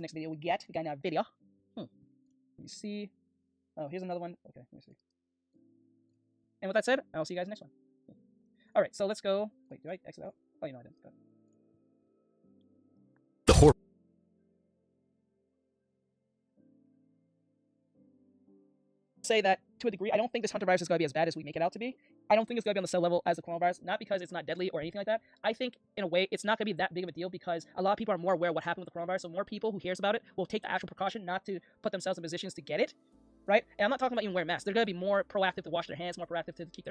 next video we got another video. Let me see. Oh, here's another one. Okay, let me see. And with that said, I'll see you guys next one. All right, so let's go. Wait, did I exit out? Oh, you know I didn't. Got it. The horror. Say that to a degree. I don't think this Hantavirus is going to be as bad as we make it out to be. I don't think it's going to be on the cell level as the coronavirus, not because it's not deadly or anything like that. I think, in a way, it's not going to be that big of a deal because a lot of people are more aware of what happened with the coronavirus, so more people who hears about it will take the actual precaution not to put themselves in positions to get it, right? And I'm not talking about even wearing masks. They're going to be more proactive to wash their hands, more proactive to keep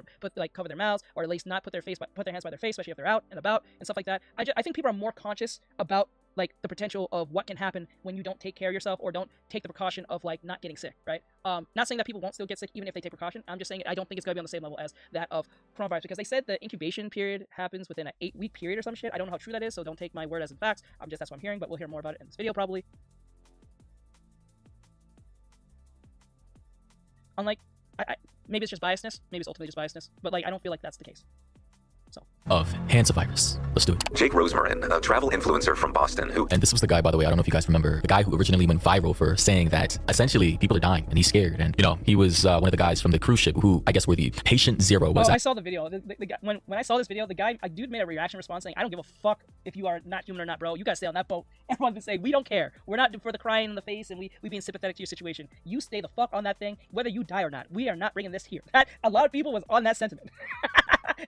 cover their mouths, or at least not put their hands by their face, especially if they're out and about and stuff like that. I think people are more conscious about like the potential of what can happen when you don't take care of yourself or don't take the precaution of like not getting sick, right? Not saying that people won't still get sick even if they take precaution. I'm just saying I don't think it's going to be on the same level as that of coronavirus because they said the incubation period happens within an 8-week period or some shit. I don't know how true that is, so don't take my word as in facts. That's what I'm hearing, but we'll hear more about it in this video probably. Unlike, maybe it's just biasness, maybe it's ultimately just biasness, but like I don't feel like that's the case. So. Of Hantavirus. Let's do it. Jake Rosemarin, a travel influencer from Boston who... And this was the guy, by the way, I don't know if you guys remember, the guy who originally went viral for saying that essentially people are dying and he's scared. And, you know, he was one of the guys from the cruise ship who I guess were the patient zero. Was I saw the video. The guy, when I saw this video, a dude made a reaction response saying, I don't give a fuck if you are not human or not, bro. You gotta stay on that boat. Everyone would say, we don't care. We're not for the crying in the face and we being sympathetic to your situation. You stay the fuck on that thing, whether you die or not. We are not bringing this here. A lot of people was on that sentiment.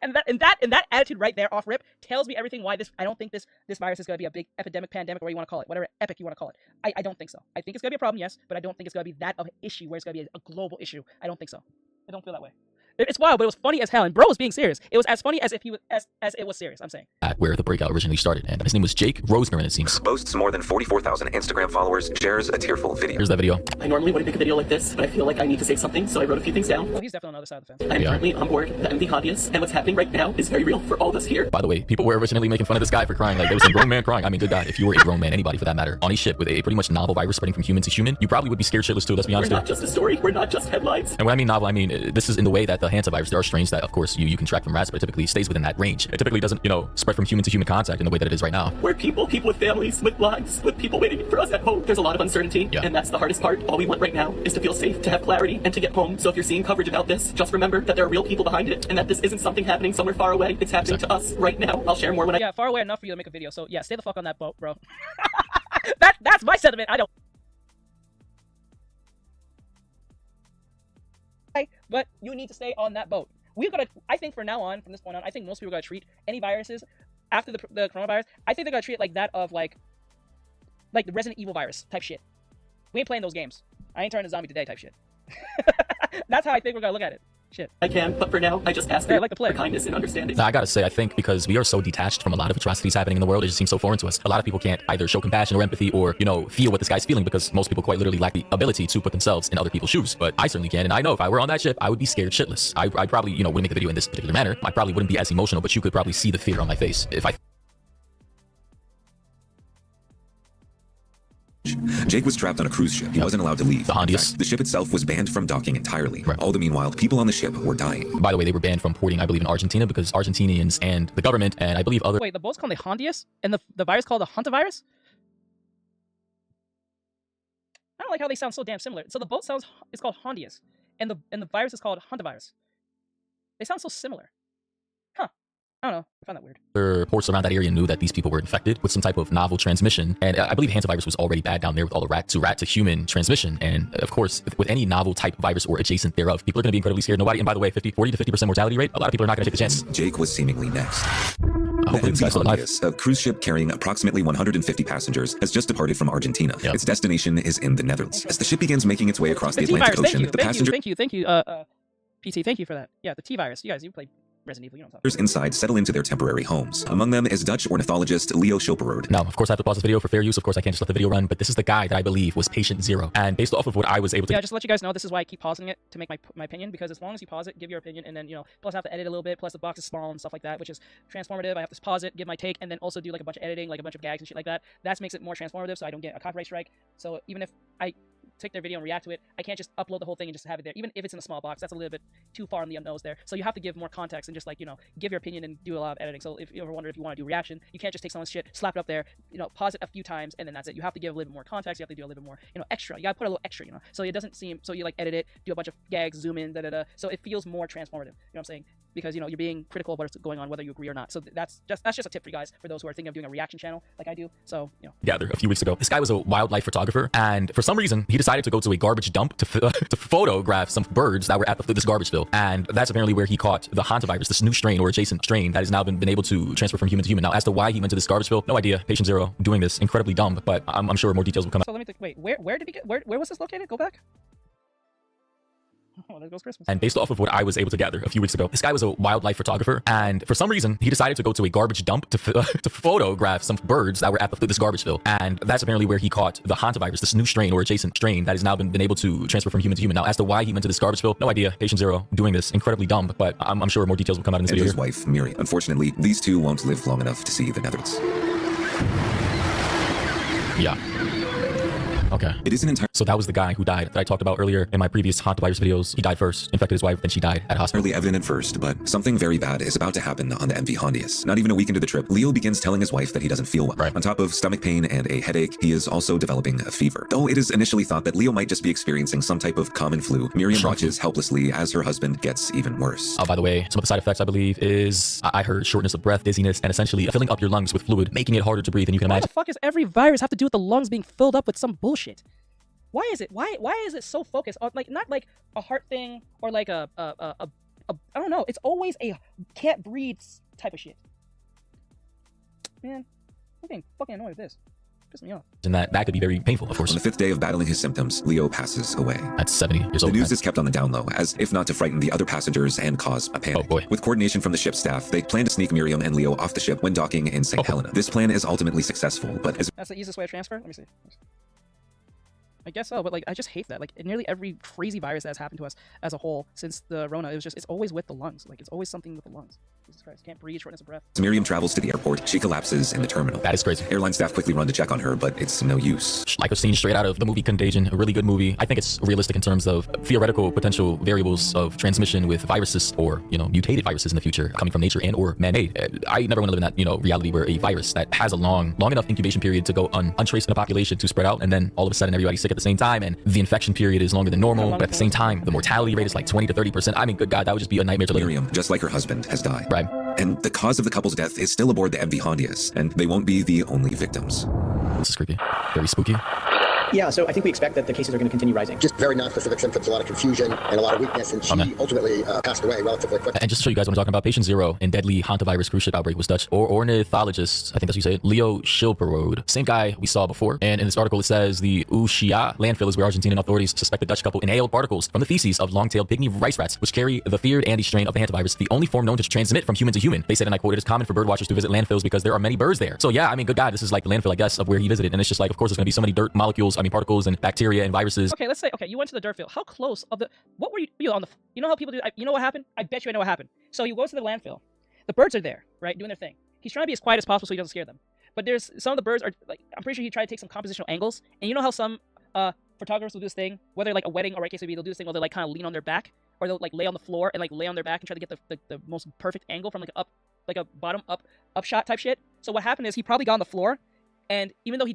and that attitude right there off rip tells me everything why I don't think this virus is going to be a big epidemic, pandemic, whatever you want to call it, whatever epic you want to call it. I don't think so. I think it's going to be a problem, yes, but I don't think it's going to be that of an issue where it's going to be a global issue. I don't think so. I don't feel that way. It's wild, but it was funny as hell, and bro was being serious. It was as funny as if he was as it was serious. I'm saying. At where the breakout originally started, and his name was Jake Rosemarin, it seems. Boasts more than 44,000 Instagram followers, shares a tearful video. Here's that video. I normally wouldn't make a video like this, but I feel like I need to say something, so I wrote a few things down. Well, he's definitely on the other side of the fence. I'm currently on board the MV Hondius, and what's happening right now is very real for all of us here. By the way, people were originally making fun of this guy for crying. Like, there was a grown man crying. I mean, good God, if you were a grown man, anybody for that matter, on a ship with a pretty much novel virus spreading from human to human, you probably would be scared shitless too, let's be honest. We're not just a story, we're not just headlines. And when I mean novel, I mean, this is in the way that the Hantavirus, there are strains that, of course, you can track from rats, but it typically stays within that range. It typically doesn't, you know, spread from human to human contact in the way that it is right now. We're people with families, with lives, with people waiting for us at home. There's a lot of uncertainty, and that's the hardest part. All we want right now is to feel safe, to have clarity, and to get home. So if you're seeing coverage about this, just remember that there are real people behind it, and that this isn't something happening somewhere far away. It's happening to us right now. I'll share more when far away enough for you to make a video, so yeah, stay the fuck on that boat, bro. That's my sentiment. I don't... But you need to stay on that boat. I think from now on, from this point on, I think most people are going to treat any viruses after the coronavirus, I think they're going to treat it like that of like the Resident Evil virus type shit. We ain't playing those games. I ain't turning a zombie today type shit. That's how I think we're going to look at it. Shit. I can, but for now, I just ask for kindness and understanding. Now, I gotta say, I think because we are so detached from a lot of atrocities happening in the world, it just seems so foreign to us. A lot of people can't either show compassion or empathy or, you know, feel what this guy's feeling because most people quite literally lack the ability to put themselves in other people's shoes. But I certainly can, and I know if I were on that ship, I would be scared shitless. I probably, you know, wouldn't make the video in this particular manner. I probably wouldn't be as emotional, but you could probably see the fear on my face if I... Jake was trapped on a cruise ship. He wasn't allowed to leave. The Hondius. The ship itself was banned from docking entirely. Right. All the meanwhile, people on the ship were dying. By the way, they were banned from porting, I believe, in Argentina because Argentinians and the government and I believe other... Wait, the boat's called the Hondius? And the virus called the Hantavirus? I don't like how they sound so damn similar. So the boat is called Hondius, and the virus is called Hantavirus. They sound so similar. Huh. I don't know. I find that weird. Other ports around that area knew that these people were infected with some type of novel transmission. And I believe Hantavirus was already bad down there with all the rat to human transmission. And of course, with any novel type virus or adjacent thereof, people are going to be incredibly scared. Nobody, and by the way, 40 to 50% mortality rate, a lot of people are not going to take the chance. Jake was seemingly next. Hopefully the MV Hondius, a cruise ship carrying approximately 150 passengers, has just departed from Argentina. Yep. Its destination is in the Netherlands. As the ship begins making its way across the Atlantic Ocean, the passenger... Thank you, PT, thank you for that. Yeah, the T-Virus. You played Resident Evil, you know what I'm talking about. Inside settle into their temporary homes. Among them is Dutch ornithologist Leo Schilperode. Now, of course, I have to pause the video for fair use. Of course, I can't just let the video run, but this is the guy that I believe was patient zero. And based off of what I was able to... Yeah, just to let you guys know, this is why I keep pausing it to make my opinion, because as long as you pause it, give your opinion, and then, you know, plus I have to edit a little bit, plus the box is small and stuff like that, which is transformative. I have to pause it, give my take, and then also do like a bunch of editing, like a bunch of gags and shit like that. That makes it more transformative, so I don't get a copyright strike. So even if take their video and react to it, I can't just upload the whole thing and just have it there. Even if it's in a small box, that's a little bit too far on the nose there. So you have to give more context and just like, you know, give your opinion and do a lot of editing. So if you ever wonder if you want to do reaction, you can't just take someone's shit, slap it up there, you know, pause it a few times, and then that's it. You have to give a little bit more context. You have to do a little bit more, you know, extra. You gotta put a little extra, you know, so it doesn't seem, so you like edit it, do a bunch of gags, zoom in, so it feels more transformative. You know what I'm saying? Because, you know, you're being critical of what's going on, whether you agree or not. So that's just a tip for you guys, for those who are thinking of doing a reaction channel like I do. So, you know. Gather a few weeks ago. This guy was a wildlife photographer, and for some reason, he decided to go to a garbage dump to photograph some birds that were at this garbage fill. And that's apparently where he caught the Hantavirus, this new strain or adjacent strain that has now been able to transfer from human to human. Now, as to why he went to this garbage fill, no idea. Patient zero doing this incredibly dumb, but I'm sure more details will come out. So let me think. Wait, where did he get? Where was this located? Go back. Oh, there goes Christmas. And based off of what I was able to gather a few weeks ago, this guy was a wildlife photographer, and for some reason, he decided to go to a garbage dump to photograph some birds that were at this garbage fill. And that's apparently where he caught the Hantavirus, this new strain or adjacent strain that has now been able to transfer from human to human. Now, as to why he went to this garbage fill, no idea. Patient zero doing this incredibly dumb, but I'm sure more details will come out in this and video. his wife, Mori. Unfortunately, these two won't live long enough to see the Netherlands. Yeah. Okay. It isn't entirely So that was the guy who died that I talked about earlier in my previous Hantavirus videos. He died first, infected his wife, then she died at hospital. evident at first, but something very bad is about to happen on the MV Hondius. Not even a week into the trip, Leo begins telling his wife that he doesn't feel well. Right. On top of stomach pain and a headache, he is also developing a fever. Though it is initially thought that Leo might just be experiencing some type of common flu, Miriam watches helplessly as her husband gets even worse. Oh, by the way, some of the side effects, I believe, is I heard shortness of breath, dizziness, and essentially filling up your lungs with fluid, making it harder to breathe than you can Why imagine. the fuck does every virus have to do with the lungs being filled up with some bullshit? Why is it? Why is it so focused on, like, not like a heart thing or like a I don't know. It's always a can't breathe type of shit. Man, I'm getting fucking annoyed with this. Piss me off. And that could be very painful, of course. On the 5th day of battling his symptoms, Leo passes away. At 70 years The old. news is kept on the down low, as if not to frighten the other passengers and cause a panic. Oh, boy. With coordination from the ship's staff, they plan to sneak Miriam and Leo off the ship when docking in St. Helena. This plan is ultimately successful, but is That's the easiest way to transfer? Let me see. I guess so, but like I just hate that. Like nearly every crazy virus that has happened to us as a whole since the Rona, it's always with the lungs. Like it's always something with the lungs. Jesus Christ, can't breathe, shortness of breath. As Miriam travels to the airport, she collapses in the terminal. That is crazy. Airline staff quickly run to check on her, but it's no use. Like a scene straight out of the movie Contagion, a really good movie. I think it's realistic in terms of theoretical potential variables of transmission with viruses or, you know, mutated viruses in the future coming from nature and or man-made. I never want to live in that, you know, reality where a virus that has a long enough incubation period to go untraced in a population to spread out, and then all of a sudden everybody's sick at the same time, and the infection period is longer than normal, but at the same time, the mortality rate is like 20 to 30%. I mean, good God, that would just be a nightmare to live. Miriam, just like her husband, has died. Right. And the cause of the couple's death is still aboard the MV Hondius, and they won't be the only victims. This is creepy. Very spooky. Yeah, so I think we expect that the cases are going to continue rising. Just very non-specific symptoms, a lot of confusion and a lot of weakness, and she ultimately passed away relatively quickly. And just to show you guys what I'm talking about, patient zero in deadly Hantavirus cruise ship outbreak was Dutch ornithologist, I think that's what you say, Leo Schilperode. Same guy we saw before. And in this article, it says the Ushia landfill is where Argentinian authorities suspect the Dutch couple inhaled particles from the feces of long-tailed pygmy rice rats, which carry the feared Andes strain of the Hantavirus, the only form known to transmit from human to human. They said, and I quote, "It is common for bird watchers to visit landfills because there are many birds there." So yeah, I mean, good God, this is like the landfill, I guess, of where he visited. And it's just like, of course, there's going to be so many dirt molecules, I mean, particles and bacteria and viruses. Okay, let's say, okay, you went to the dirt field. How close of the, what were you on the, you know how people do, you know what happened? I bet you I know what happened. So he goes to the landfill. The birds are there, right, doing their thing. He's trying to be as quiet as possible so he doesn't scare them. But there's, some of the birds are, like, I'm pretty sure he tried to take some compositional angles. And you know how some photographers will do this thing, whether like a wedding or KCB, they'll do this thing where they like kind of lean on their back, or they'll like lay on the floor and like lay on their back and try to get the most perfect angle from like a bottom up shot type shit. So what happened is he probably got on the floor, and even though he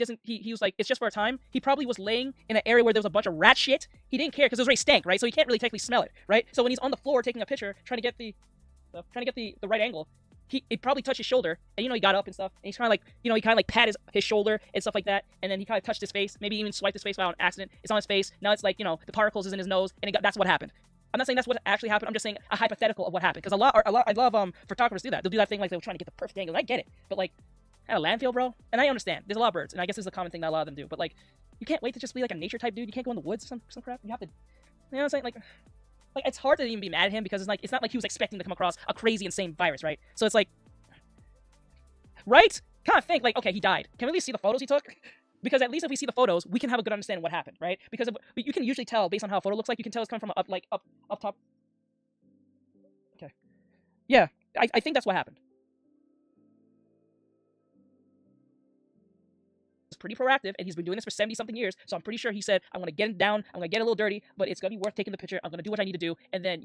was like, it's just for a time, he probably was laying in an area where there was a bunch of rat shit. He didn't care because it was already stank, right? So he can't really technically smell it, right? So when he's on the floor taking a picture, trying to get the right angle, it probably touched his shoulder, and you know he got up and stuff, and he's kind of like, you know, he kind of like pat his shoulder and stuff like that, and then he kind of touched his face, maybe even swiped his face by an accident. It's on his face. Now it's like, you know, the particles is in his nose, and that's what happened. I'm not saying that's what actually happened. I'm just saying a hypothetical of what happened, because I love photographers do that. They'll do that thing like they're trying to get the perfect angle. And I get it, but like at a landfill, bro, and I understand there's a lot of birds, and I guess this is a common thing that a lot of them do, but like you can't wait to just be like a nature type dude. You can't go in the woods or some crap. You have to, you know what I'm saying? Like it's hard to even be mad at him, because it's not like he was expecting to come across a crazy insane virus, right? So it's like, right? Kind of think like, okay, he died. Can we at least see the photos he took? Because at least if we see the photos, we can have a good understanding of what happened, right? Because you can usually tell based on how a photo looks like. You can tell it's coming from up top. Okay. Yeah, I think that's what happened. is pretty proactive, and he's been doing this for 70-something years. So I'm pretty sure he said, I'm gonna get him down, I'm gonna get a little dirty, but it's gonna be worth taking the picture. I'm gonna do what I need to do, and then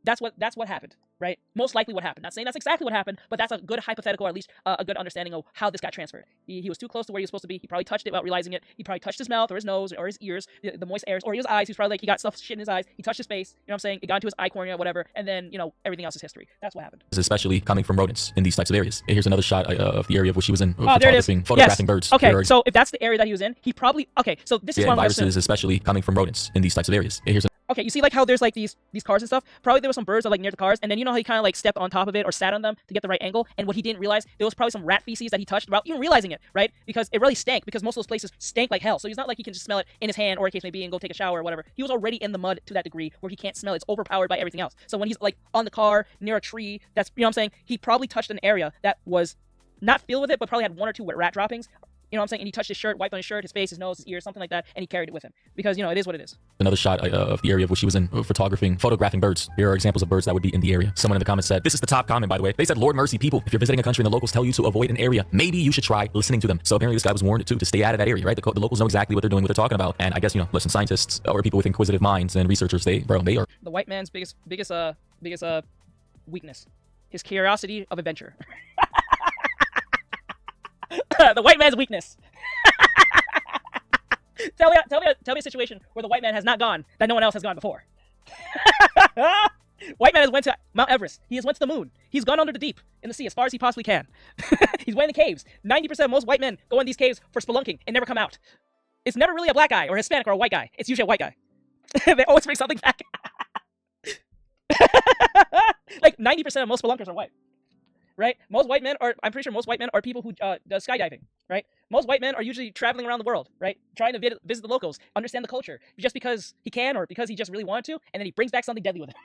that's what happened, right? Most likely what happened. Not saying that's exactly what happened, but that's a good hypothetical, or at least a good understanding of how this got transferred. He was too close to where he was supposed to be. He probably touched it without realizing it. He probably touched his mouth or his nose or his ears, the moist areas, or his eyes. He's probably like, he got stuff shit in his eyes. He touched his face. You know what I'm saying? It got into his eye cornea, whatever, and then everything else is history. That's what happened. Especially coming from rodents in these types of areas. Here's another shot of the area of which he was in, photographing yes. Birds. Okay, so if that's the area that he was in, he probably so this is one viruses, especially coming from rodents in these types of areas. Okay, you see like how there's like these cars and stuff? Probably there were some birds that like near the cars, and then how he kind of like stepped on top of it or sat on them to get the right angle, and what he didn't realize, there was probably some rat feces that he touched without even realizing it, right? Because it really stank, because most of those places stank like hell. So he's not like he can just smell it in his hand or in case maybe and go take a shower or whatever. He was already in the mud to that degree where he can't smell it. It's overpowered by everything else. So when he's like on the car, near a tree, that's, what I'm saying, he probably touched an area that was not filled with it, but probably had 1 or 2 rat droppings. You know what I'm saying? And he touched his shirt, wiped on his shirt, his face, his nose, his ears, something like that, and he carried it with him. Because, it is what it is. Another shot of the area of which he was in, photographing birds. Here are examples of birds that would be in the area. Someone in the comments said, this is the top comment, by the way. They said, Lord mercy, people, if you're visiting a country and the locals tell you to avoid an area, maybe you should try listening to them. So apparently this guy was warned too, to stay out of that area, right? The locals know exactly what they're doing, what they're talking about. And I guess, listen, scientists or people with inquisitive minds and researchers, they are. The white man's biggest weakness. His curiosity of adventure. The white man's weakness. Tell me a situation where the white man has not gone that no one else has gone before. White man has went to Mount Everest. He has went to the moon. He's gone under the deep in the sea as far as he possibly can. He's went in the caves. 90% of most white men go in these caves for spelunking and never come out. It's never really a black guy or Hispanic or a white guy. It's usually a white guy. They always bring something back. Like 90% of most spelunkers are white. Right? I'm pretty sure most white men are people who does skydiving, right? Most white men are usually traveling around the world, right? Trying to visit the locals, understand the culture, just because he can or because he just really wanted to, and then he brings back something deadly with him.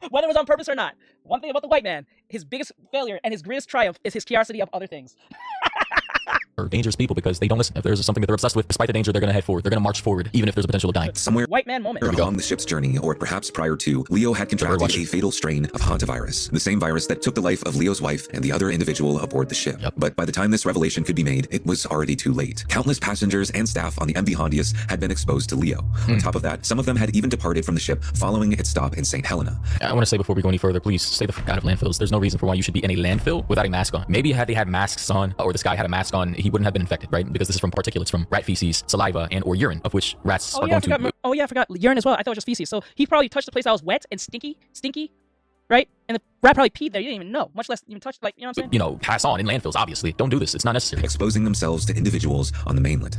Whether it was on purpose or not. One thing about the white man, his biggest failure and his greatest triumph is his curiosity of other things. Or dangerous people because they don't listen. If there's something that they're obsessed with, despite the danger, they're going to head forward. They're going to march forward, even if there's a potential of dying. Somewhere white man moment. Along the ship's journey, or perhaps prior to, Leo had contracted a fatal strain of Hantavirus, the same virus that took the life of Leo's wife and the other individual aboard the ship. But by the time this revelation could be made, it was already too late. Countless passengers and staff on the MV Hondius had been exposed to Leo. On top of that, some of them had even departed from the ship following its stop in St. Helena. I want to say before we go any further, please stay the fuck out of landfills. There's no reason for why you should be in a landfill without a mask on. Maybe had they had masks on, or this guy had a mask on, he wouldn't have been infected, right? Because this is from particulates from rat feces, saliva, and or urine, of which rats are going to... I forgot urine as well. I thought it was just feces. So he probably touched the place that was wet and stinky, right? And the rat probably peed there. You didn't even know, much less even touch, like, you know what I'm saying? Pass on in landfills, obviously. Don't do this. It's not necessary. Exposing themselves to individuals on the mainland.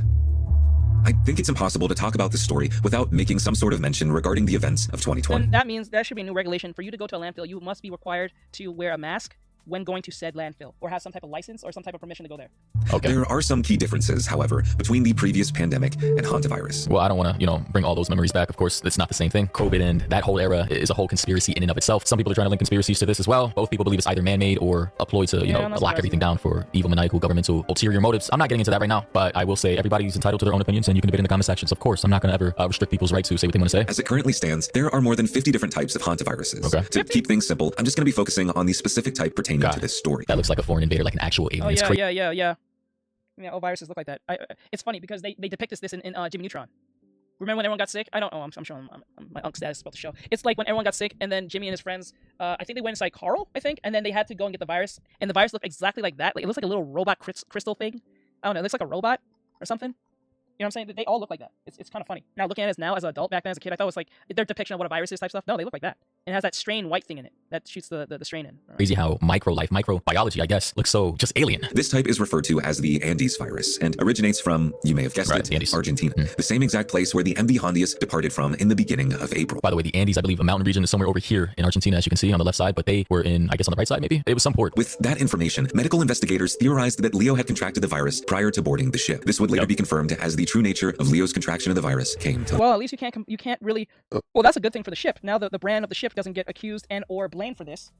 I think it's impossible to talk about this story without making some sort of mention regarding the events of 2020. And that means there should be a new regulation. For you to go to a landfill, you must be required to wear a mask when going to said landfill, or have some type of license or some type of permission to go there. Okay. There are some key differences, however, between the previous pandemic and Hantavirus. Well, I don't want to, bring all those memories back. Of course, it's not the same thing. COVID and that whole era is a whole conspiracy in and of itself. Some people are trying to link conspiracies to this as well. Both people believe it's either man-made or a ploy to, lock everything down for evil, maniacal, governmental, ulterior motives. I'm not getting into that right now, but I will say everybody's entitled to their own opinions, and you can debate in the comment sections. Of course, I'm not going to ever restrict people's right to say what they want to say. As it currently stands, there are more than 50 different types of Hantaviruses. Okay. To keep things simple, I'm just going to be focusing on the specific type pertaining to this story. That looks like a foreign invader, like an actual alien. Yeah. All viruses look like that. It's funny because they depict this in Jimmy Neutron. Remember when everyone got sick? I'm showing my unk status about the show. It's like when everyone got sick, and then Jimmy and his friends, I think they went inside Carl, and then they had to go and get the virus, and the virus looked exactly like that. Like, it looks like a little robot crystal thing. I don't know. It looks like a robot or something. You know what I'm saying? They all look like that. It's kind of funny. Now, looking at it now as an adult, back then as a kid, I thought it was like their depiction of what a virus is type stuff. No, they look like that. And it has that strain white thing in it that shoots the strain in. Crazy how microbiology, I guess, looks so just alien. This type is referred to as the Andes virus and originates from, you may have guessed it, Argentina. The same exact place where the MV Hondius departed from in the beginning of April. By the way, the Andes, I believe, a mountain region is somewhere over here in Argentina, as you can see on the left side, but they were in, I guess, on the right side, maybe? It was some port. With that information, medical investigators theorized that Leo had contracted the virus prior to boarding the ship. This would later be confirmed as the true nature of Leo's contraction of the virus came to. Well, at least you can't really. Well, that's a good thing for the ship. Now the brand of the ship doesn't get accused and or blamed for this.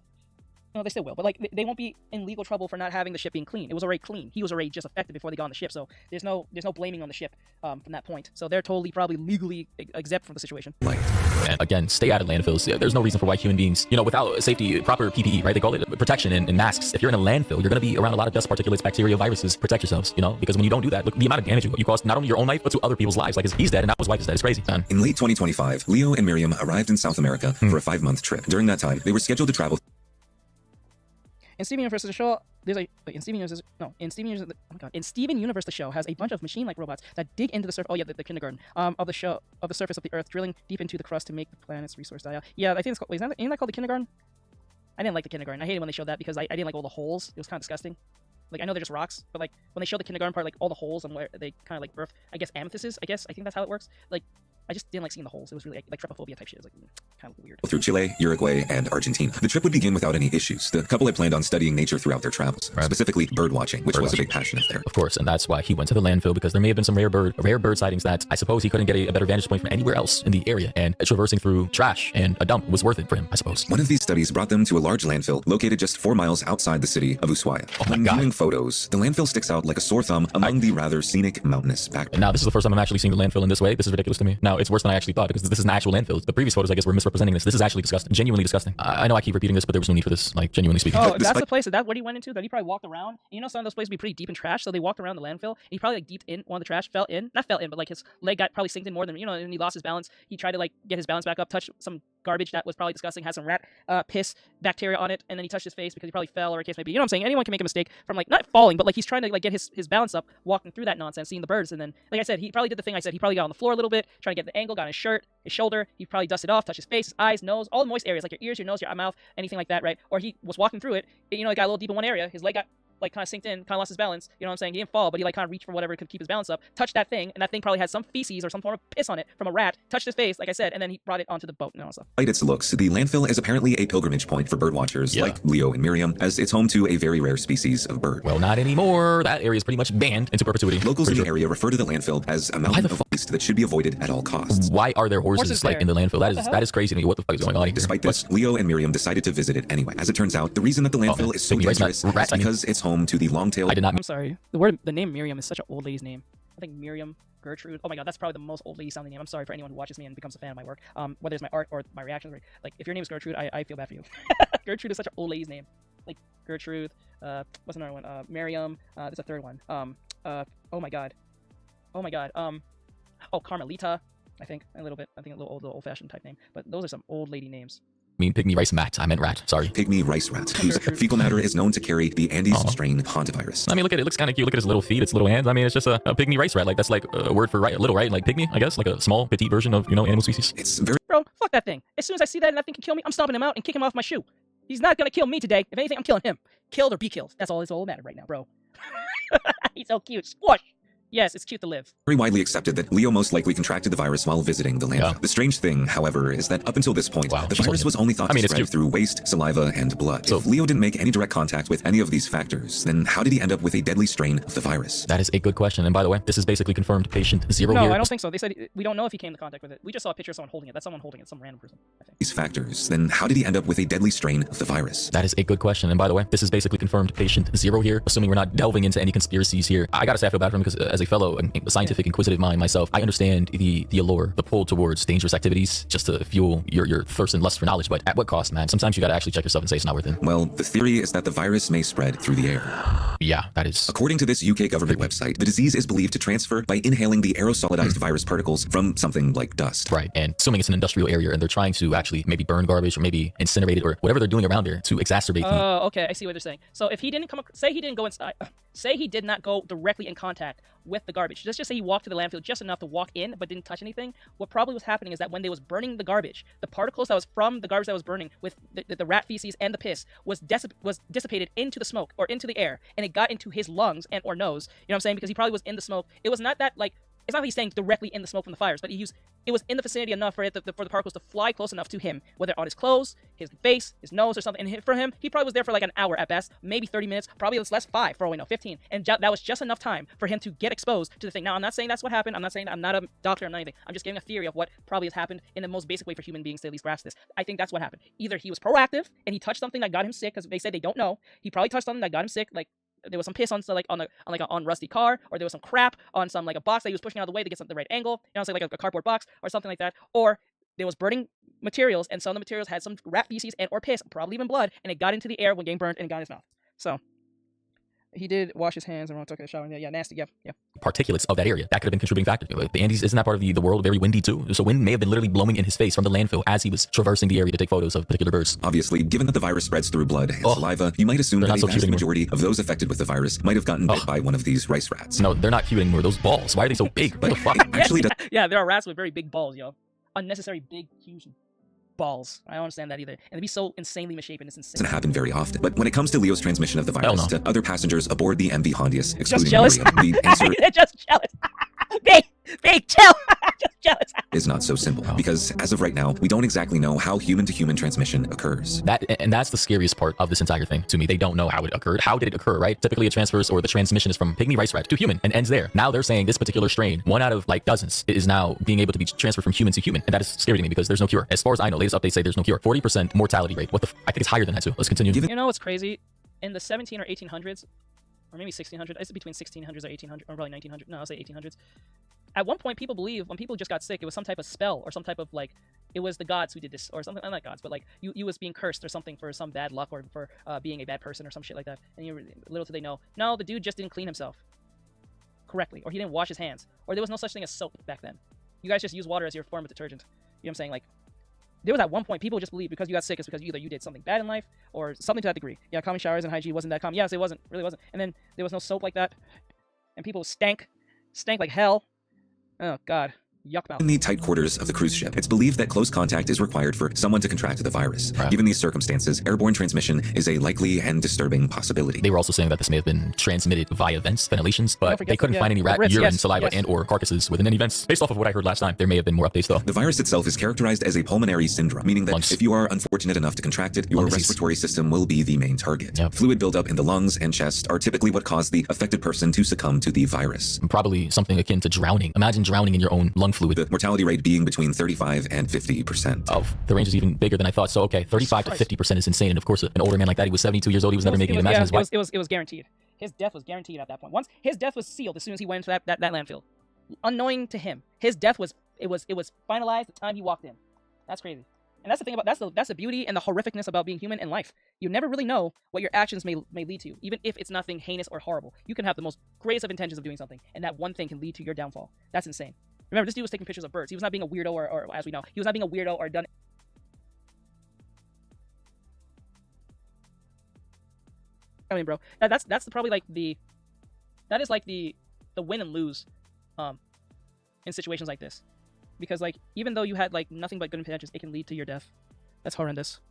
No, they still will, but like they won't be in legal trouble for not having the ship being clean. It was already clean. He was already just affected before they got on the ship, so there's no blaming on the ship from that point. So they're totally probably legally exempt from the situation. And again, stay out of landfills. There's no reason for why human beings, without safety, proper PPE, right? They call it protection and masks. If you're in a landfill, you're going to be around a lot of dust particulates, bacteria, viruses. Protect yourselves, because when you don't do that, look the amount of damage you cause not only your own life but to other people's lives. Like he's dead and now his wife is dead. It's crazy, man. In late 2025, Leo and Miriam arrived in South America for a 5-month trip. During that time, they were scheduled to travel. In Steven Universe, the show in Steven Universe, in Steven Universe, the show has a bunch of machine-like robots that dig into the surface. Oh yeah, the kindergarten of the surface of the Earth, drilling deep into the crust to make the planet's resource die out. Yeah, I think it's called. Isn't that called the kindergarten? I didn't like the kindergarten. I hated when they showed that because I didn't like all the holes. It was kind of disgusting. Like I know they're just rocks, but like when they show the kindergarten part, like all the holes and where they kind of like birth, I guess amethysts. I think that's how it works. Like I just didn't like seeing the holes. It was really like trypophobia type shit. It was like kind of weird. Through Chile, Uruguay, and Argentina. The trip would begin without any issues. The couple had planned on studying nature throughout their travels, specifically bird watching, which was a big passion of theirs. Of course, and that's why he went to the landfill, because there may have been some rare bird sightings that I suppose he couldn't get a better vantage point from anywhere else in the area, and traversing through trash and a dump was worth it for him, I suppose. One of these studies brought them to a large landfill located just 4 miles outside the city of Ushuaia. Oh my When God. viewing photos, the landfill sticks out like a sore thumb among the rather scenic mountainous background. Now, this is the first time I'm actually seeing the landfill in this way. This is ridiculous to me. Now, it's worse than I actually thought, because this is an actual landfill. The previous photos, I guess, were misrepresenting this. This is actually disgusting. Genuinely disgusting. I know I keep repeating this, but there was no need for this, like, genuinely speaking. Oh, that's the place. Is that what he went into? That he probably walked around? Some of those places be pretty deep in trash, so they walked around the landfill, and he probably, like, deep in one of the trash, not fell in, but, like, his leg got probably sinked in more than, and he lost his balance. He tried to, like, get his balance back up, touch some garbage that was probably disgusting, had some rat piss bacteria on it, and then he touched his face because he probably fell, or a case may be. You know what I'm saying? Anyone can make a mistake from, like, not falling, but, like, he's trying to, like, get his balance up, walking through that nonsense, seeing the birds, and then, like I said, he probably did the thing I said. He probably got on the floor a little bit, trying to get the angle, got on his shirt, his shoulder. He probably dusted off, touched his face, his eyes, nose, all the moist areas, like your ears, your nose, your mouth, anything like that, right? Or he was walking through it, it got a little deep in one area, his leg got like kind of sinked in, kind of lost his balance. You know what I'm saying? He didn't fall, but he like kind of reached for whatever could keep his balance up, touched that thing, and that thing probably had some feces or some form of piss on it from a rat, touched his face, like I said, and then he brought it onto the boat and all that stuff. Despite its looks, the landfill is apparently a pilgrimage point for birdwatchers like Leo and Miriam, as it's home to a very rare species of bird. Well, not anymore. That area is pretty much banned into perpetuity. Locals in the area refer to the landfill as a mountain of waste that should be avoided at all costs. Why are there horses like in the landfill? That is crazy to me. What the fuck is going on here? Despite this, Leo and Miriam decided to visit it anyway. As it turns out, the reason that the landfill is so dangerous is because it's home to the long-tailed... I'm sorry. The name Miriam is such an old lady's name. I think Miriam, Gertrude. Oh my God, that's probably the most old lady sounding name. I'm sorry for anyone who watches me and becomes a fan of my work. Whether it's my art or my reactions. Like, if your name is Gertrude, I feel bad for you. Gertrude is such an old lady's name. Like, Gertrude. What's another one? Miriam. There's a third one. Oh my God. Carmelita. I think a little old-fashioned type name. But those are some old lady names. I mean, pygmy rice mat. I meant rat. Sorry. Pygmy rice rat, whose fecal matter is known to carry the Andes strain Hantavirus. I mean, look at it. It looks kind of cute. Look at his little feet, its little hands. I mean, it's just a pygmy rice rat. Like, that's like a word for little, right? Like pygmy, I guess. Like a small, petite version of, animal species. It's very... Bro, fuck that thing. As soon as I see that and that thing can kill me, I'm stomping him out and kicking him off my shoe. He's not gonna kill me today. If anything, I'm killing him. Killed or be killed. That's all that matters right now, bro. He's so cute. Squash. Yes, it's cute to live. Very widely accepted that Leo most likely contracted the virus while visiting the landfill. Yeah. The strange thing, however, is that up until this point, the virus was only thought to spread through waste, saliva, and blood. So if Leo didn't make any direct contact with any of these factors, then how did he end up with a deadly strain of the virus? That is a good question. And by the way, this is basically confirmed patient 0 No, here. I don't think so. They said we don't know if he came in contact with it. We just saw a picture of someone holding it. That's someone holding it, some random person, I think. These factors, then how did he end up with a deadly strain of the virus? That is a good question. And by the way, this is basically confirmed patient 0 here, assuming we're not delving into any conspiracies here. I gotta say I feel bad for him because as a fellow scientific, inquisitive mind myself, I understand the allure, the pull towards dangerous activities just to fuel your thirst and lust for knowledge. But at what cost, man? Sometimes you gotta actually check yourself and say it's not worth it. Well, the theory is that the virus may spread through the air. Yeah, that is. According to this UK government website, the disease is believed to transfer by inhaling the aerosolized virus particles from something like dust. Right, and assuming it's an industrial area and they're trying to actually maybe burn garbage or maybe incinerate it or whatever they're doing around there to exacerbate the... Oh, okay, I see what they're saying. So if he didn't say he didn't go inside, say he did not go directly in contact with the garbage. Let's just say he walked to the landfill just enough to walk in but didn't touch anything. What probably was happening is that when they was burning the garbage, the particles that was from the garbage that was burning with the rat feces and the piss was dissipated into the smoke or into the air, and it got into his lungs and or nose. You know what I'm saying? Because he probably was in the smoke. It was not that like it's not that he's staying directly in the smoke from the fires, but it was in the vicinity enough for the particles to fly close enough to him, whether on his clothes, his face, his nose, or something. And for him, he probably was there for like an hour at best, maybe 30 minutes, probably less 5 for all we know, 15. And that was just enough time for him to get exposed to the thing. Now, I'm not saying that's what happened. I'm not saying I'm not a doctor. I'm not anything. I'm just giving a theory of what probably has happened in the most basic way for human beings to at least grasp this. I think that's what happened. Either he was proactive and he touched something that got him sick, because they said they don't know. He probably touched something that got him sick, like there was some piss on on rusty car, or there was some crap on some like a box that he was pushing out of the way to get the right angle, say like a cardboard box or something like that, or there was burning materials and some of the materials had some rat feces and or piss, probably even blood, and it got into the air when getting burned and it got in his mouth. So he did wash his hands and took a shower. Yeah, nasty. Yeah. Particulates of that area. That could have been a contributing factor. The Andes, isn't that part of the world very windy too? So wind may have been literally blowing in his face from the landfill as he was traversing the area to take photos of particular birds. Obviously, given that the virus spreads through blood and saliva, you might assume that a vast majority of those affected with the virus might have gotten bit by one of these rice rats. No, they're not cute anymore. Those balls. Why are they so big? What the fuck? Actually, yeah, there are rats with very big balls, yo. Unnecessary big, huge balls. I don't understand that either. And to be so insanely misshapen, it's insane. Doesn't happen very often. But when it comes to Leo's transmission of the virus to other passengers aboard the MV Hondius, excluding Miriam, the answer just jealous. Big, chill. Just jealous. is not so simple because as of right now, we don't exactly know how human-to-human transmission occurs. That's the scariest part of this entire thing to me. They don't know how it occurred. How did it occur, right? Typically, it transfers or the transmission is from pygmy rice rat to human and ends there. Now they're saying this particular strain, one out of like dozens, is now being able to be transferred from human to human, and that is scary to me because there's no cure. As far as I know, latest updates say there's no cure. 40% mortality rate. I think it's higher than that too. Let's continue. You know what's crazy? In the 17 or 1800s, or maybe 1600s, it's between 1600s or 1800s, or probably 1900s. No, I'll say 1800s. At one point, people believe when people just got sick, it was some type of spell or some type of like, it was the gods who did this or something. Not gods, but like you was being cursed or something for some bad luck or for being a bad person or some shit like that. And little did they know, no, the dude just didn't clean himself correctly, or he didn't wash his hands, or there was no such thing as soap back then. You guys just use water as your form of detergent. You know what I'm saying? Like, there was at one point people just believed because you got sick, it's because either you did something bad in life or something to that degree. Yeah, common showers and hygiene wasn't that common. Yes, it wasn't, really wasn't. And then there was no soap like that, and people stank like hell. Oh God. Yuck mouth. In the tight quarters of the cruise ship, it's believed that close contact is required for someone to contract the virus. Right. Given these circumstances, airborne transmission is a likely and disturbing possibility. They were also saying that this may have been transmitted via vents, ventilations, but they couldn't find any rat urine, saliva, and or carcasses within any vents. Based off of what I heard last time, there may have been more updates though. The virus itself is characterized as a pulmonary syndrome, meaning that if you are unfortunate enough to contract it, your respiratory system will be the main target. Yep. Fluid buildup in the lungs and chest are typically what cause the affected person to succumb to the virus. Probably something akin to drowning. Imagine drowning in your own lung fluid. The mortality rate being between 35 and 50%. Oh, the range is even bigger than I thought. So, okay, 35 to 50% is insane. And of course, an older man like that, he was 72 years old. He was never making it. Imagine his wife. It was guaranteed. His death was guaranteed at that point. Once his death was sealed, as soon as he went into that landfill, unknowing to him, his death was finalized the time he walked in. That's crazy. And that's the thing about that's the beauty and the horrificness about being human in life. You never really know what your actions may lead to, even if it's nothing heinous or horrible. You can have the most greatest of intentions of doing something, and that one thing can lead to your downfall. That's insane. Remember, this dude was taking pictures of birds. He was not being a weirdo, or as we know, he was not being a weirdo or done. I mean, bro, that's probably like the win and lose, in situations like this, because like even though you had like nothing but good intentions, it can lead to your death. That's horrendous.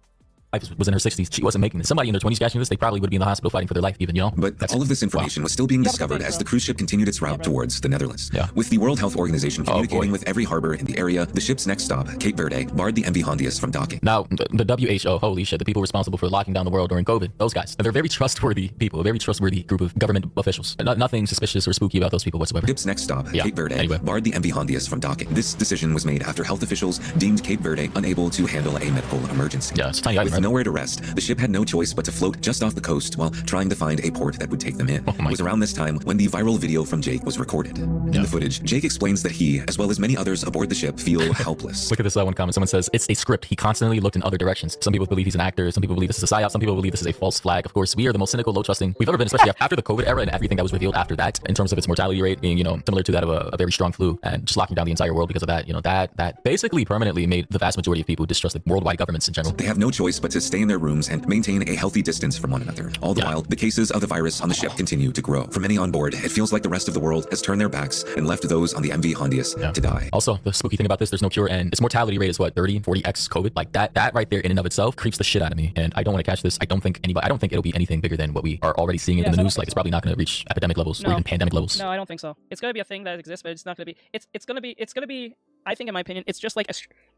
Was in her 60s. She wasn't making this. Somebody in their 20s catching this, they probably would be in the hospital fighting for their life, even, you know? But all of this information was still being discovered as the cruise ship continued its route towards the Netherlands. Yeah. With the World Health Organization communicating with every harbor in the area, the ship's next stop, Cape Verde, barred the MV Hondius from docking. Now, the WHO, holy shit, the people responsible for locking down the world during COVID, those guys, they're very trustworthy people, a very trustworthy group of government officials. Nothing suspicious or spooky about those people whatsoever. Ship's next stop, Cape Verde, barred the MV Hondius from docking. This decision was made after health officials deemed Cape Verde unable to handle a medical emergency. Yeah, it's a tiny island, with nowhere to rest, the ship had no choice but to float just off the coast while trying to find a port that would take them in. It was around this time when the viral video from Jake was recorded. In the footage, Jake explains that he, as well as many others aboard the ship, feel helpless. Look at this one comment. Someone says, it's a script. He constantly looked in other directions. Some people believe he's an actor. Some people believe this is a psyop. Some people believe this is a false flag. Of course, we are the most cynical, low-trusting we've ever been, especially after the COVID era and everything that was revealed after that, in terms of its mortality rate being, you know, similar to that of a very strong flu and just locking down the entire world because of that. You know, that basically permanently made the vast majority of people distrust the worldwide governments in general. They have no choice but but to stay in their rooms and maintain a healthy distance from one another. All the while, the cases of the virus on the ship continue to grow. For many on board, it feels like the rest of the world has turned their backs and left those on the MV Hondius to die. Also, the spooky thing about this, there's no cure, and its mortality rate is what, 30, 40x COVID? Like that right there in and of itself creeps the shit out of me. And I don't want to catch this. I don't think it'll be anything bigger than what we are already seeing in the news. Like, it's probably not going to reach epidemic levels or even pandemic levels. No, I don't think so. It's going to be a thing that exists, but it's not going to be, it's going to be, I think in my opinion, it's just like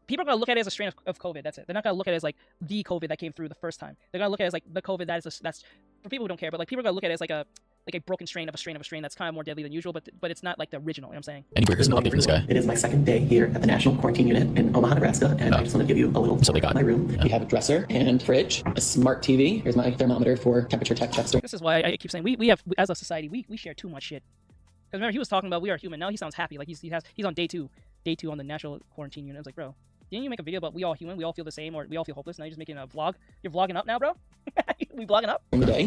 people are going to look at it as a strain of COVID. That's it. They're not going to look at it as like the COVID that came through the first time. They're going to look at it as like the COVID that's for people who don't care, but like people are going to look at it as like a broken strain of a strain that's kind of more deadly than usual, but it's not like the original, you know what I'm saying? Anywhere, here's an update from this guy. It is my second day here at the National Quarantine Unit in Omaha, Nebraska, and I just want to give you a little tour of my room. We have a dresser and fridge, a smart TV. Here's my thermometer for temperature checks. This is why I keep saying we have, as a society, we share too much shit. Because remember, he was talking about we are human. Now he sounds happy, like he's on day two on the National Quarantine Unit. I was like, bro, didn't you make a video about we all human, we all feel the same, or we all feel hopeless? Now you're just making a vlog. You're vlogging up now, bro. We vlogging up.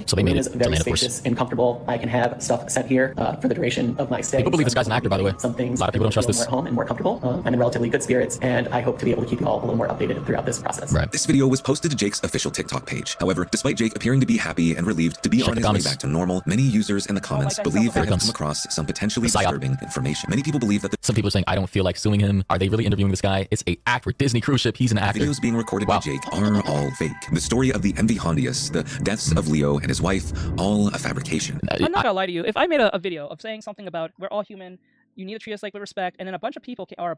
So they made it. It's very spacious and comfortable. I can have stuff set here for the duration of my stay. People believe this guy's an actor, by the way. Some things a lot of people don't trust this. More at home and more comfortable. I'm in relatively good spirits, and I hope to be able to keep you all a little more updated throughout this process. Right. This video was posted to Jake's official TikTok page. However, despite Jake appearing to be happy and relieved to be on his way back to normal, many users in the comments believe they have come across some potentially disturbing information. Many people believe that some people are saying, I don't feel like suing him. Are they really interviewing this guy? It's a act for Disney cruise ship. He's an actor. Videos being recorded by Jake are all fake. The story of the MV Hondius, the deaths of Leo and his wife, all a fabrication. I'm not gonna lie to you. If I made a video of saying something about we're all human, you need to treat us like with respect, and then a bunch of people or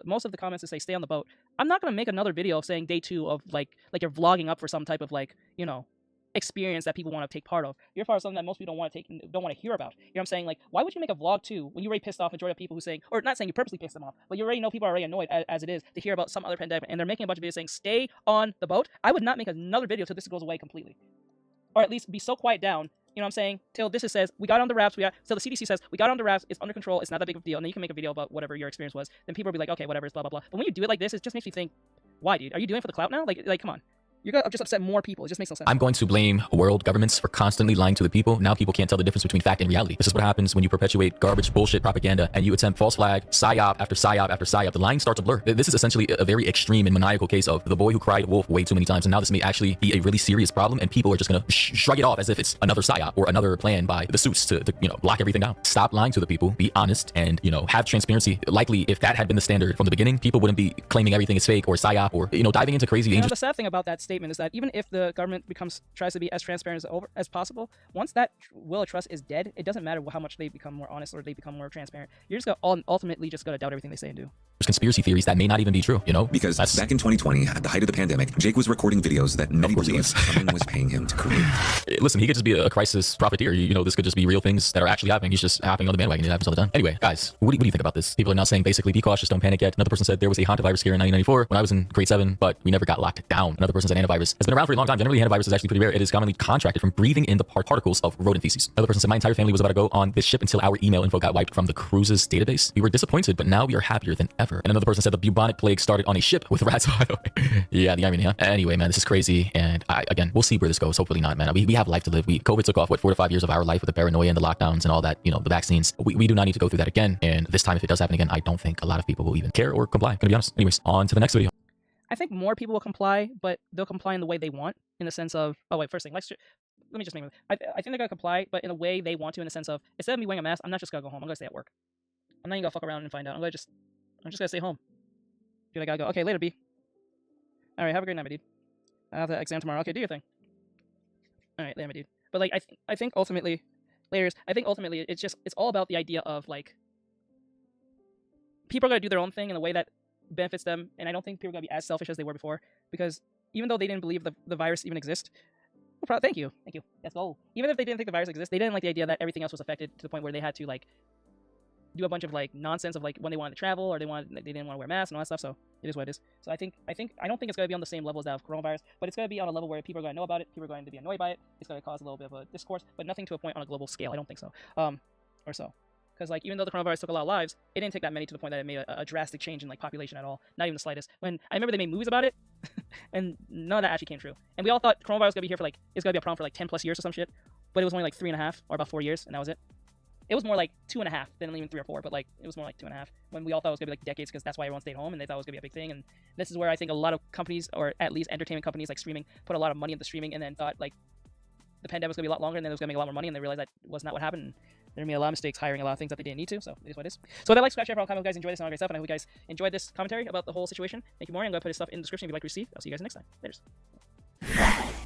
most of the comments that say stay on the boat, I'm not gonna make another video of saying day 2 of like you're vlogging up for some type of like, you know, experience that people want to take part of. You're part of something that most people don't want to hear about. You know what I'm saying? Like, why would you make a vlog too when you already pissed off majority of people who saying, or not saying you purposely pissed them off, but you already know people are already annoyed as it is to hear about some other pandemic, and they're making a bunch of videos saying stay on the boat. I would not make another video till this goes away completely, or at least be so quiet down. You know what I'm saying? Till this says we got on the wraps. So the CDC says we got on the wraps. It's under control. It's not that big of a deal. And then you can make a video about whatever your experience was. Then people will be like, okay, whatever. It's blah blah blah. But when you do it like this, it just makes me think, why, dude? Are you doing it for the clout now? Like, come on. You're gonna just upset more people. It just makes no sense. I'm going to blame world governments for constantly lying to the people. Now people can't tell the difference between fact and reality. This is what happens when you perpetuate garbage, bullshit propaganda, and you attempt false flag, psyop after psyop after psyop. The line starts to blur. This is essentially a very extreme and maniacal case of the boy who cried wolf way too many times, and now this may actually be a really serious problem, and people are just gonna shrug it off as if it's another psyop or another plan by the suits to lock everything down. Stop lying to the people. Be honest and have transparency. Likely, if that had been the standard from the beginning, people wouldn't be claiming everything is fake or psyop or diving into crazy. The sad thing about that statement is that even if the government tries to be as transparent as possible, once that will of trust is dead, it doesn't matter how much they become more honest or they become more transparent. You're just gonna ultimately just gotta doubt everything they say and do. There's conspiracy theories that may not even be true, Because back in 2020, at the height of the pandemic, Jake was recording videos that many believe someone was paying him to create. Listen, he could just be a crisis profiteer. This could just be real things that are actually happening. He's just hopping on the bandwagon. It happens all the time. Anyway, guys, what do you think about this? People are now saying basically be cautious, don't panic yet. Another person said there was a Hantavirus here in 1994 when I was in grade 7, but we never got locked down. Another person said Hantavirus has been around for a long time. Generally, Hantavirus is actually pretty rare. It is commonly contracted from breathing in the particles of rodent feces. Another person said my entire family was about to go on this ship until our email info got wiped from the cruise's database. We were disappointed, but now we are happier than ever. And another person said the bubonic plague started on a ship with rats. Yeah, the irony, huh? Anyway, man, this is crazy. And again, we'll see where this goes. Hopefully not, man. We have life to live. COVID took off, 4 to 5 years of our life with the paranoia and the lockdowns and all that, the vaccines. We do not need to go through that again. And this time, if it does happen again, I don't think a lot of people will even care or comply. Gonna be honest. Anyways, on to the next video. I think more people will comply, but they'll comply in the way they want, in the sense of, first thing, let me just make it. I think they're gonna comply, but in a way they want to, in the sense of, instead of me wearing a mask, I'm not just gonna go home. I'm gonna stay at work. I'm not even gonna fuck around and find out. I'm just gonna stay home. Dude, I gotta go. Okay, later, B. All right, have a great night, my dude. I have the exam tomorrow. Okay, do your thing. All right, later, my dude. But like, I think ultimately, it's all about the idea of like, people are gonna do their own thing in a way that benefits them, and I don't think people are gonna be as selfish as they were before, because even though they didn't believe the virus even exists, thank you. Let's go. Even if they didn't think the virus exists, they didn't like the idea that everything else was affected to the point where they had to like do a bunch of like nonsense of like when they wanted to travel or they didn't want to wear masks and all that stuff. So it is what it is. So I don't think it's gonna be on the same level as that of coronavirus, but it's gonna be on a level where people are gonna know about it, people are going to be annoyed by it. It's gonna cause a little bit of a discourse, but nothing to a point on a global scale. I don't think so. Or so. Because like, even though the coronavirus took a lot of lives, it didn't take that many to the point that it made a drastic change in like population at all. Not even the slightest. When I remember they made movies about it, and none of that actually came true. And we all thought coronavirus was gonna be here for like, it's gonna be a problem for like 10+ years or some shit. But it was only like 3.5 or about 4 years, and that was it. It was more like 2.5 than even 3 or 4, but like it was more like 2.5 when we all thought it was gonna be like decades because that's why everyone stayed home and they thought it was gonna be a big thing. And this is where I think a lot of companies, or at least entertainment companies like streaming, put a lot of money into streaming and then thought like the pandemic was gonna be a lot longer and then it was gonna make a lot more money, and they realized that was not what happened. And they made a lot of mistakes hiring a lot of things that they didn't need to. So it is what it is. So with that, like, subscribe, share, follow, comment, guys. Enjoy this and all great stuff, and I hope you guys enjoyed this commentary about the whole situation. Thank you, Mori. I'm gonna put his stuff in the description if you'd like to receive. I'll see you guys next time. Later.